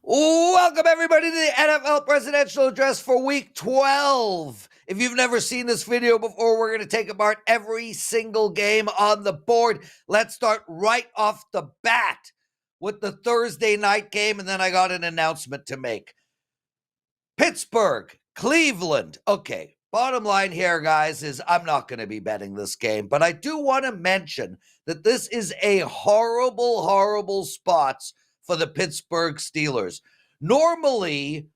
Welcome, everybody, to the NFL Presidential Address for Week 12. If you've never seen this video before, we're going to take apart every single game on the board. Let's start right off the bat with the Thursday night game, and then I got an announcement to make. Pittsburgh, Cleveland. Okay, bottom line here, guys, is I'm not going to be betting this game, but I do want to mention that this is a horrible spot for the Pittsburgh Steelers. Normally,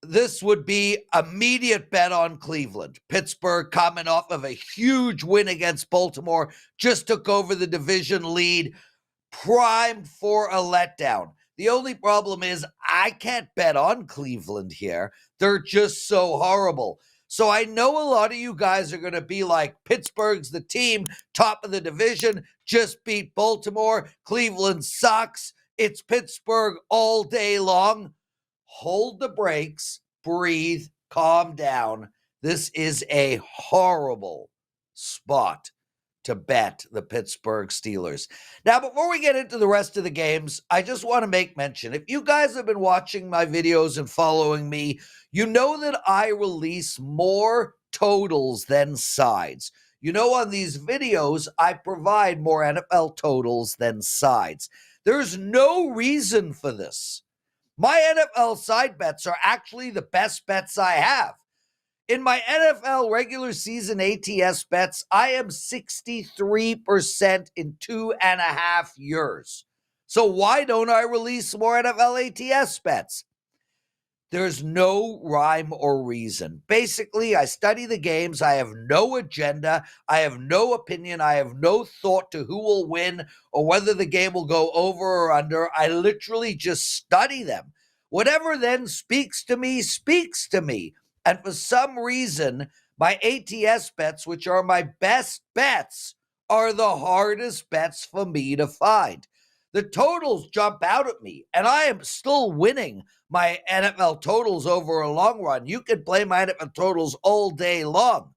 this would be immediate bet on Cleveland. Pittsburgh, coming off of a huge win against Baltimore, just took over the division lead, primed for a letdown. The only problem is I can't bet on Cleveland here. They're just so horrible. So I know a lot of you guys are going to be like, Pittsburgh's the team, top of the division, just beat Baltimore. Cleveland sucks. It's Pittsburgh all day long. Hold the brakes, breathe, calm down. This is a horrible spot to bet the Pittsburgh Steelers. Now, before we get into the rest of the games, I just want to make mention, if you guys have been watching my videos and following me, you know that I release more totals than sides. You know, on these videos, I provide more NFL totals than sides. There's no reason for this. My NFL side bets are actually the best bets I have. In my NFL regular season ATS bets, I am 63% in 2.5 years. So why don't I release more NFL ATS bets? There's no rhyme or reason. Basically, I study the games. I have no agenda. I have no opinion. I have no thought to who will win or whether the game will go over or under. I literally just study them. Whatever then speaks to me, speaks to me. And for some reason, my ATS bets, which are my best bets, are the hardest bets for me to find. The totals jump out at me, and I am still winning my NFL totals over a long run. You can play my NFL totals all day long.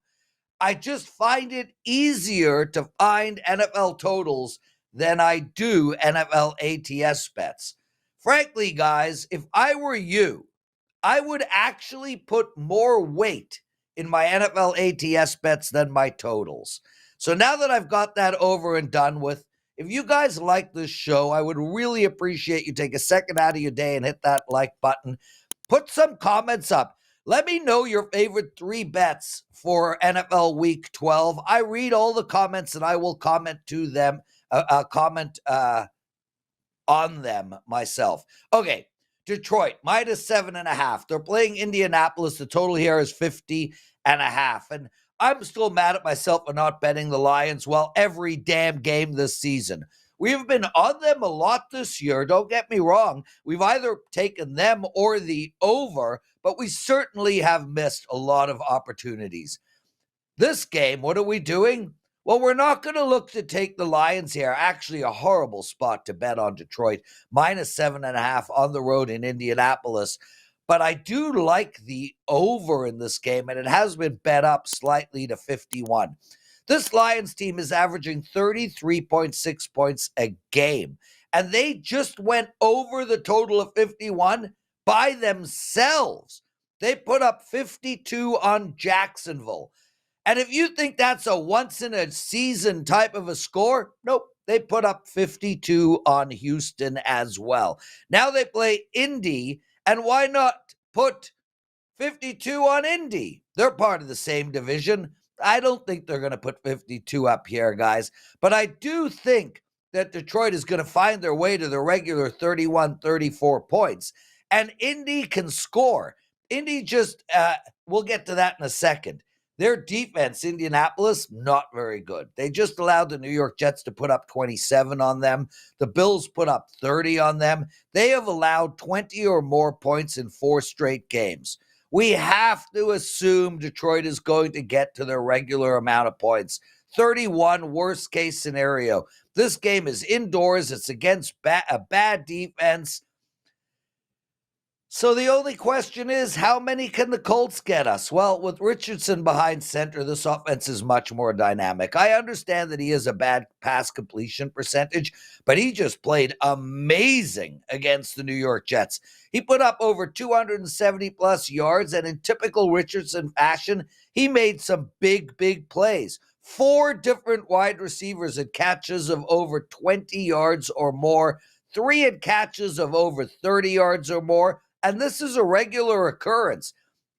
I just find it easier to find NFL totals than I do NFL ATS bets. Frankly, guys, if I were you, I would actually put more weight in my NFL ATS bets than my totals. So now that I've got that over and done with, if you guys like this show, I would really appreciate you take a second out of your day and hit that like button. Put some comments up. Let me know your favorite 3 bets for NFL Week 12. I read all the comments and I will comment to them, on them myself. Okay, Detroit, minus 7.5. They're playing Indianapolis. The total here is 50.5. And I'm still mad at myself for not betting the Lions, well, every damn game this season. We've been on them a lot this year. Don't get me wrong. We've either taken them or the over, but we certainly have missed a lot of opportunities. This game, what are we doing? Well, we're not going to look to take the Lions here. Actually, a horrible spot to bet on Detroit. Minus 7.5 on the road in Indianapolis. But I do like the over in this game, and it has been bet up slightly to 51. This Lions team is averaging 33.6 points a game, and they just went over the total of 51 by themselves. They put up 52 on Jacksonville. And if you think that's a once-in-a-season type of a score, nope. They put up 52 on Houston as well. Now they play Indy, and why not put 52 on Indy? They're part of the same division. I don't think they're going to put 52 up here, guys. But I do think that Detroit is going to find their way to the regular 31, 34 points. And Indy can score. Indy just, we'll get to that in a second. Their defense, Indianapolis, not very good. They just allowed the New York Jets to put up 27 on them. The Bills put up 30 on them. They have allowed 20 or more points in 4 straight games. We have to assume Detroit is going to get to their regular amount of points. 31, worst case scenario. This game is indoors. It's against a bad defense. So the only question is, how many can the Colts get us? Well, with Richardson behind center, this offense is much more dynamic. I understand that he has a bad pass completion percentage, but he just played amazing against the New York Jets. He put up over 270 plus yards, and in typical Richardson fashion, he made some big plays. Four different wide receivers had catches of over 20 yards or more, three had catches of over 30 yards or more. And this is a regular occurrence.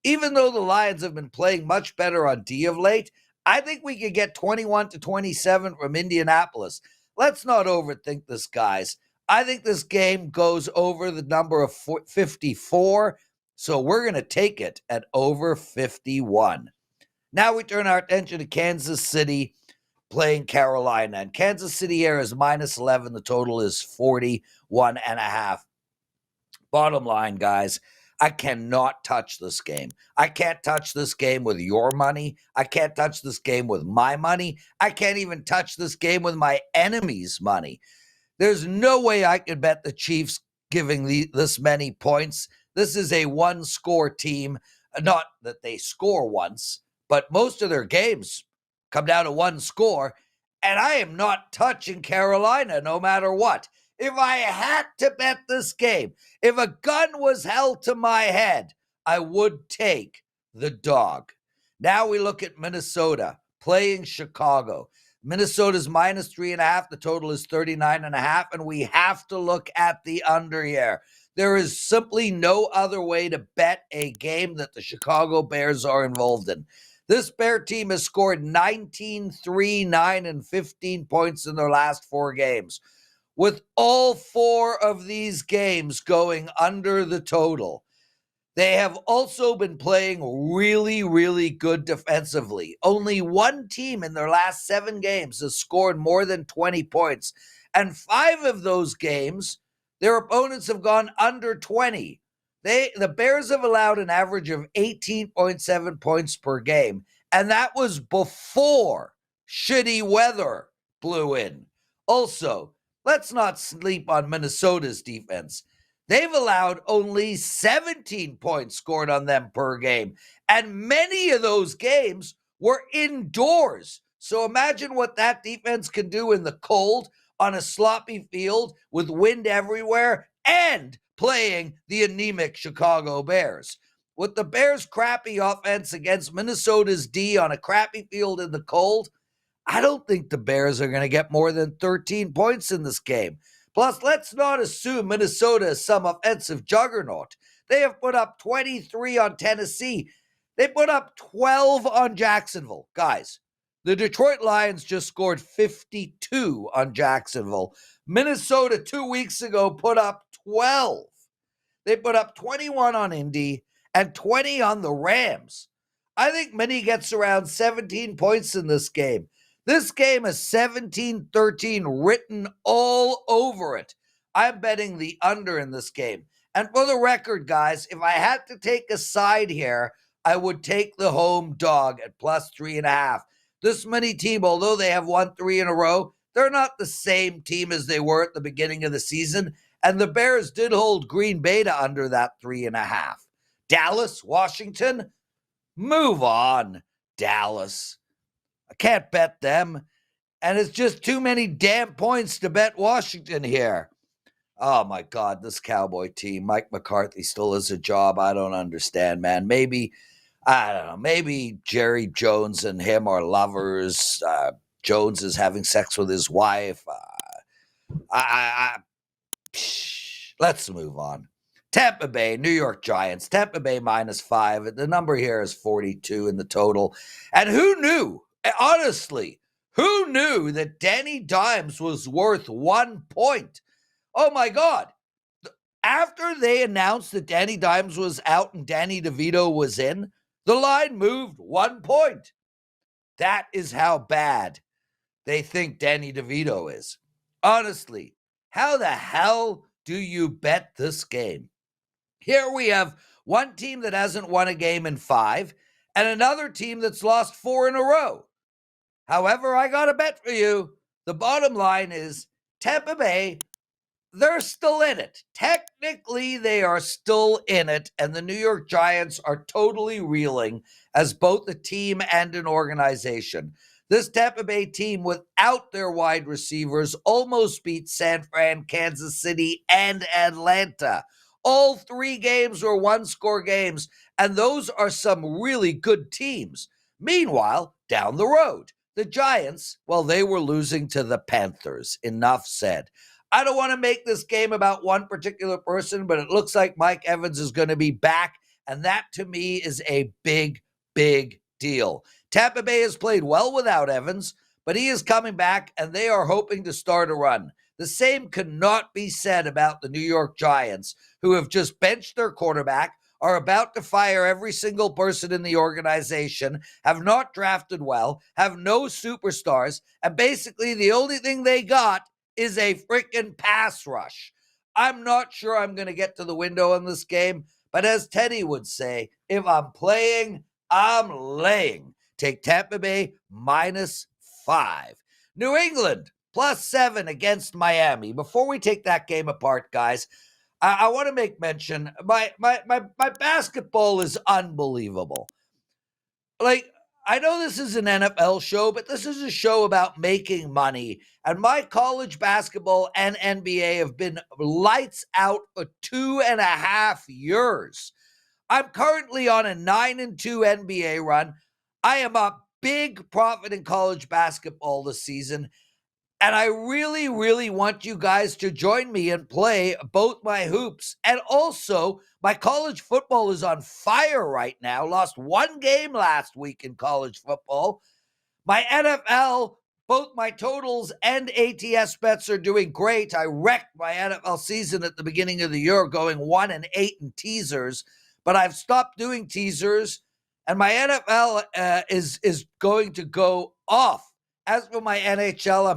Even though the Lions have been playing much better on D of late, I think we could get 21-27 from Indianapolis. Let's not overthink this, guys. I think this game goes over the number of 54, so we're going to take it at over 51. Now we turn our attention to Kansas City playing Carolina. And Kansas City here is minus 11. The total is 41.5. Bottom line, guys, I cannot touch this game. I can't touch this game with your money. I can't touch this game with my money. I can't even touch this game with my enemy's money. There's no way I could bet the Chiefs giving this many points. This is a one-score team. Not that they score once, but most of their games come down to one score, and I am not touching Carolina no matter what. If I had to bet this game, if a gun was held to my head, I would take the dog. Now we look at Minnesota playing Chicago. Minnesota's minus 3.5. The total is 39.5. And we have to look at the under here. There is simply no other way to bet a game that the Chicago Bears are involved in. This Bear team has scored 19, 3, 9, and 15 points in their last four games, with all four of these games going under the total. They have also been playing really good defensively. Only one team in their last 7 games has scored more than 20 points. And 5 of those games, their opponents have gone under 20. The Bears have allowed an average of 18.7 points per game. And that was before shitty weather blew in. Also, let's not sleep on Minnesota's defense. They've allowed only 17 points scored on them per game, and many of those games were indoors. So imagine what that defense can do in the cold on a sloppy field with wind everywhere and playing the anemic Chicago Bears. With the Bears' crappy offense against Minnesota's D on a crappy field in the cold, I don't think the Bears are going to get more than 13 points in this game. Plus, let's not assume Minnesota is some offensive juggernaut. They have put up 23 on Tennessee. They put up 12 on Jacksonville. Guys, the Detroit Lions just scored 52 on Jacksonville. Minnesota 2 weeks ago put up 12. They put up 21 on Indy and 20 on the Rams. I think Minnie gets around 17 points in this game. This game is 17-13 written all over it. I'm betting the under in this game. And for the record, guys, if I had to take a side here, I would take the home dog at plus 3.5. This Minnie team, although they have won 3 in a row, they're not the same team as they were at the beginning of the season. And the Bears did hold Green Bay to under that 3.5. Dallas, Washington, move on, Dallas. I can't bet them. And it's just too many damn points to bet Washington here. Oh, my God, this Cowboy team. Mike McCarthy still has a job. I don't understand, man. Maybe, I don't know, maybe Jerry Jones and him are lovers. Jones is having sex with his wife. Let's move on. Tampa Bay, New York Giants. Tampa Bay minus 5. The number here is 42 in the total. And who knew, honestly, who knew that Danny Dimes was worth 1 point? Oh, my God. After they announced that Danny Dimes was out and Danny DeVito was in, the line moved 1 point. That is how bad they think Danny DeVito is. Honestly, how the hell do you bet this game? Here we have one team that hasn't won a game in 5 and another team that's lost 4 in a row. However, I got a bet for you. The bottom line is Tampa Bay they're still in it. Technically, they are still in it, and the New York Giants are totally reeling as both a team and an organization. This Tampa Bay team, without their wide receivers, almost beat San Fran, Kansas City, and Atlanta. All three games were one-score games, and those are some really good teams. Meanwhile, down the road, the Giants, well, they were losing to the Panthers. Enough said. I don't want to make this game about one particular person, but it looks like Mike Evans is going to be back, and that to me is a big, big deal. Tampa Bay has played well without Evans, but he is coming back, and they are hoping to start a run. The same cannot be said about the New York Giants, who have just benched their quarterback, are about to fire every single person in the organization, have not drafted well, have no superstars, and basically the only thing they got is a freaking pass rush. I'm not sure I'm going to get to the window in this game, but as Teddy would say, if I'm playing, I'm laying. Take Tampa Bay -5. New England +7 against Miami. Before we take that game apart, guys, I want to make mention, my basketball is unbelievable. Like, I know this is an NFL show, but this is a show about making money. And my college basketball and NBA have been lights out for 2.5 years. I'm currently on a 9-2 NBA run. I am a big profit in college basketball this season. And I really, really want you guys to join me and play both my hoops. And also, my college football is on fire right now. Lost one game last week in college football. My NFL, both my totals and ATS bets are doing great. I wrecked my NFL season at the beginning of the year, going 1-8 in teasers. But I've stopped doing teasers, and my NFL is going to go off. As for my NHL,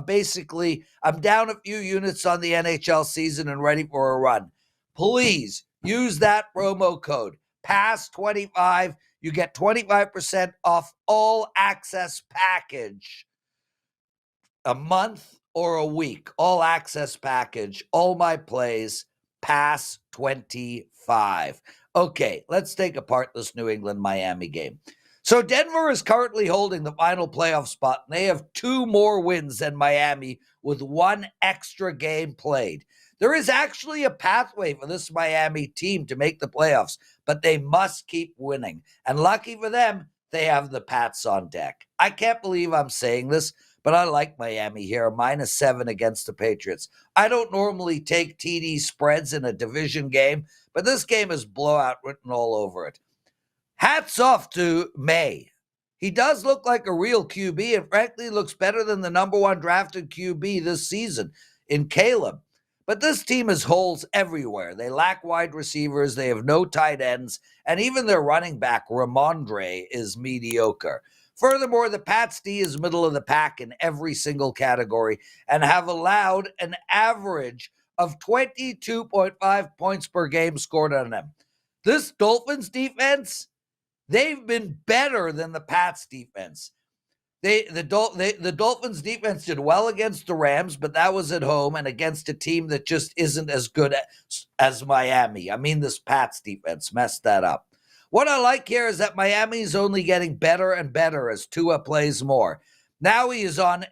I'm down a few units on the NHL season and ready for a run. Please use that promo code PASS25. You get 25% off all access package. A month or a week, all access package, all my plays, PASS25. Okay, let's take apart this New England-Miami game. So Denver is currently holding the final playoff spot, and they have 2 more wins than Miami with 1 extra game played. There is actually a pathway for this Miami team to make the playoffs, but they must keep winning. And lucky for them, they have the Pats on deck. I can't believe I'm saying this, but I like Miami here, -7 against the Patriots. I don't normally take TD spreads in a division game, but this game is blowout written all over it. Hats off to May. He does look like a real QB, and frankly looks better than the number 1 drafted QB this season in Caleb. But this team has holes everywhere. They lack wide receivers, they have no tight ends, and even their running back, Ramondre, is mediocre. Furthermore, the Pats D is middle of the pack in every single category and have allowed an average of 22.5 points per game scored on them. This Dolphins defense, they've been better than the Pats defense. The Dolphins defense did well against the Rams, but that was at home and against a team that just isn't as good as Miami. I mean, this Pats defense messed that up. What I like here is that Miami is only getting better and better as Tua plays more. Now he is on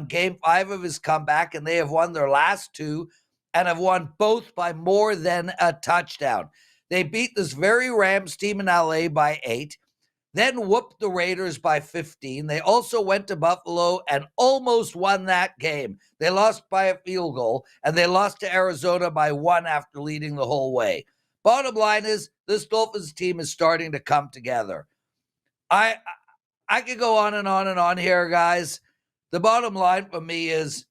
game 5 of his comeback, and they have won their last 2 and have won both by more than a touchdown. They beat this very Rams team in LA by 8, then whooped the Raiders by 15. They also went to Buffalo and almost won that game. They lost by a field goal, and they lost to Arizona by 1 after leading the whole way. Bottom line is, this Dolphins team is starting to come together. I could go on and on and on here, guys. The bottom line for me is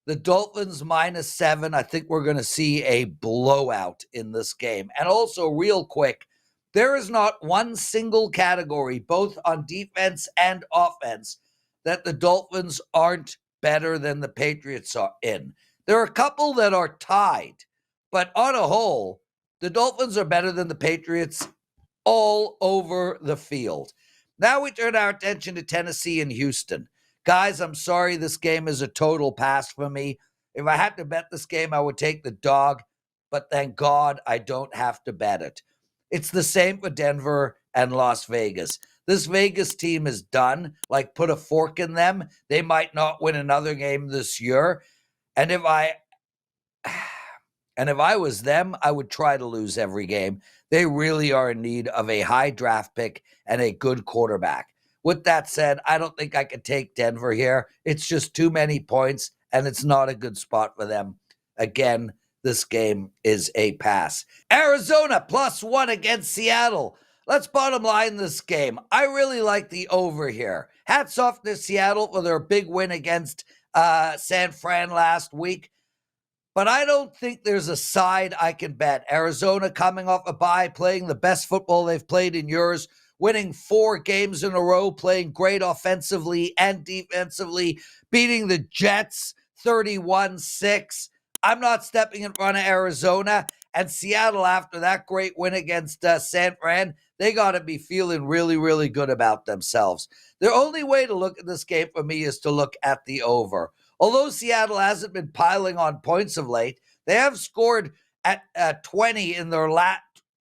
the Dolphins -7. I think we're going to see a blowout in this game. And also, real quick, there is not one single category, both on defense and offense, that the Dolphins aren't better than the Patriots are in. There are a couple that are tied, but on a whole, the Dolphins are better than the Patriots all over the field. Now we turn our attention to Tennessee and Houston. Guys, I'm sorry this game is a total pass for me. If I had to bet this game, I would take the dog, but thank God I don't have to bet it. It's the same for Denver and Las Vegas. This Vegas team is done. Like, put a fork in them. They might not win another game this year. And if I was them, I would try to lose every game. They really are in need of a high draft pick and a good quarterback. With that said, I don't think I could take Denver here. It's just too many points, and it's not a good spot for them. Again, this game is a pass. Arizona +1 against Seattle. Let's bottom line this game. I really like the over here. Hats off to Seattle for their big win against San Fran last week. But I don't think there's a side I can bet. Arizona coming off a bye, playing the best football they've played in years, winning 4 games in a row, playing great offensively and defensively, beating the Jets 31-6. I'm not stepping in front of Arizona. And Seattle, after that great win against San Fran, they got to be feeling really, really good about themselves. The only way to look at this game for me is to look at the over. Although Seattle hasn't been piling on points of late, they have scored at 20 in their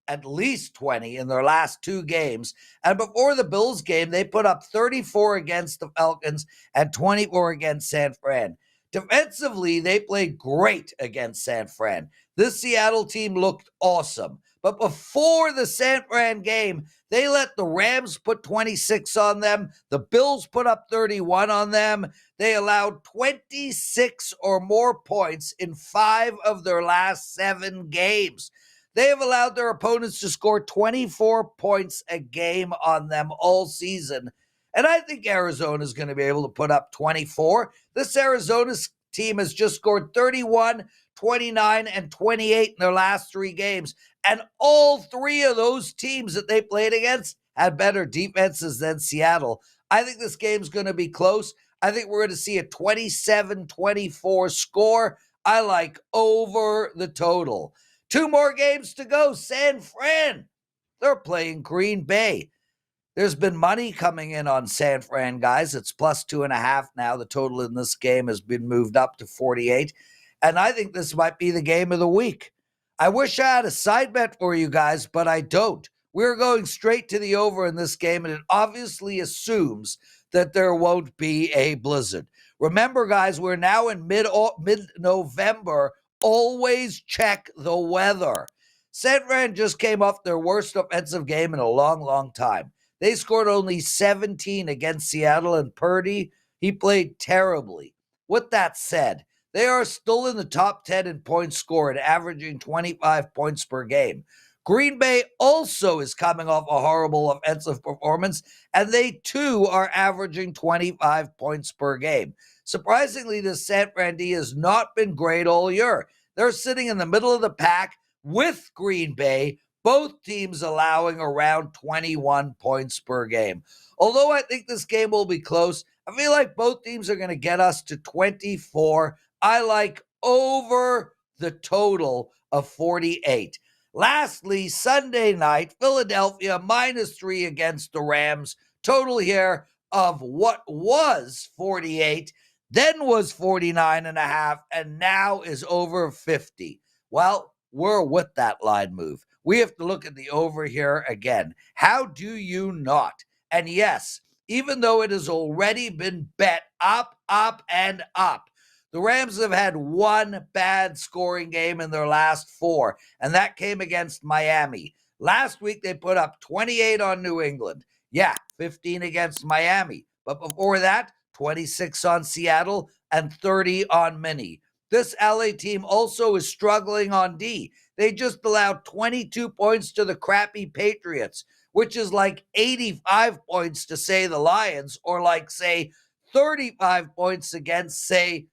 at least 20 in their last 2 games. And before the Bills game, they put up 34 against the Falcons and 24 against San Fran. Defensively, they played great against San Fran. This Seattle team looked awesome. But before the San Fran game, they let the Rams put 26 on them. The Bills put up 31 on them. They allowed 26 or more points in 5 of their last 7 games. They have allowed their opponents to score 24 points a game on them all season. And I think Arizona is going to be able to put up 24. This Arizona team has just scored 31, 29, and 28 in their last 3 games. And all 3 of those teams that they played against had better defenses than Seattle. I think this game's going to be close. I think we're going to see a 27-24 score. I like over the total. 2 more games to go. San Fran, they're playing Green Bay. There's been money coming in on San Fran, guys. It's +2.5 now. The total in this game has been moved up to 48. And I think this might be the game of the week. I wish I had a side bet for you guys, but I don't. We're going straight to the over in this game, and it obviously assumes that there won't be a blizzard. Remember, guys, we're now in mid-November. Always check the weather. San Fran just came off their worst offensive game in a long, long time. They scored only 17 against Seattle, and Purdy, he played terribly. With that said, they are still in the top 10 in points scored, averaging 25 points per game. Green Bay also is coming off a horrible offensive performance, and they too are averaging 25 points per game. Surprisingly, the San Fran D has not been great all year. They're sitting in the middle of the pack with Green Bay, both teams allowing around 21 points per game. Although I think this game will be close, I feel like both teams are going to get us to 24. I like over the total of 48. Lastly, Sunday night, Philadelphia -3 against the Rams. Total here of what was 48, then was 49.5, and now is over 50. Well, we're with that line move. We have to look at the over here again. How do you not? And yes, even though it has already been bet up, and up, the Rams have had 1 bad scoring game in their last 4, and that came against Miami. Last week, they put up 28 on New England. Yeah, 15 against Miami. But before that, 26 on Seattle and 30 on Minnie. This LA team also is struggling on D. They just allowed 22 points to the crappy Patriots, which is like 85 points to, say, the Lions, or like, say, 35 points against, say,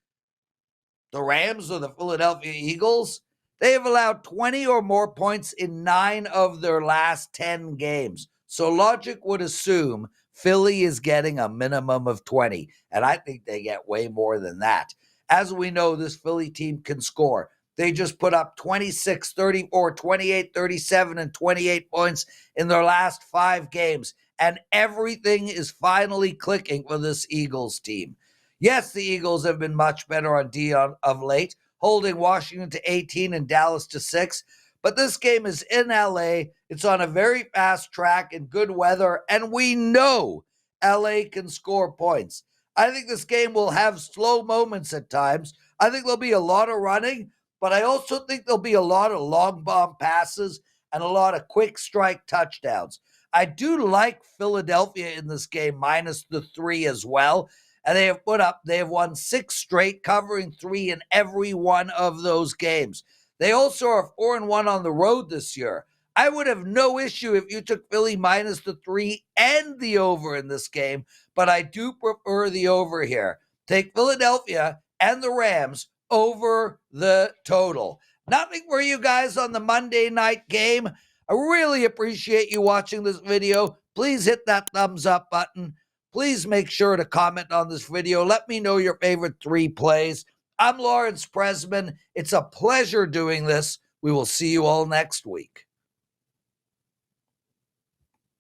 the Rams or the Philadelphia Eagles. They have allowed 20 or more points in 9 of their last 10 games. So logic would assume Philly is getting a minimum of 20, and I think they get way more than that. As we know, this Philly team can score. They just put up 26, 34, 28, 37, and 28 points in their last 5 games, and everything is finally clicking for this Eagles team. Yes, the Eagles have been much better on D of late, holding Washington to 18 and Dallas to 6. But this game is in LA. It's on a very fast track in good weather, and we know LA can score points. I think this game will have slow moments at times. I think there'll be a lot of running, but I also think there'll be a lot of long bomb passes and a lot of quick strike touchdowns. I do like Philadelphia in this game, minus the 3 as well. And they have won 6 straight, covering 3 in every one of those games. They also are 4-1 on the road this year. I would have no issue if you took Philly minus the 3 and the over in this game, but I do prefer the over here. Take Philadelphia and the Rams over the total. Nothing for you guys on the Monday night game. I really appreciate you watching this video. Please hit that thumbs up button. Please make sure to comment on this video. Let me know your favorite 3 plays. I'm Lawrence Presman. It's a pleasure doing this. We will see you all next week.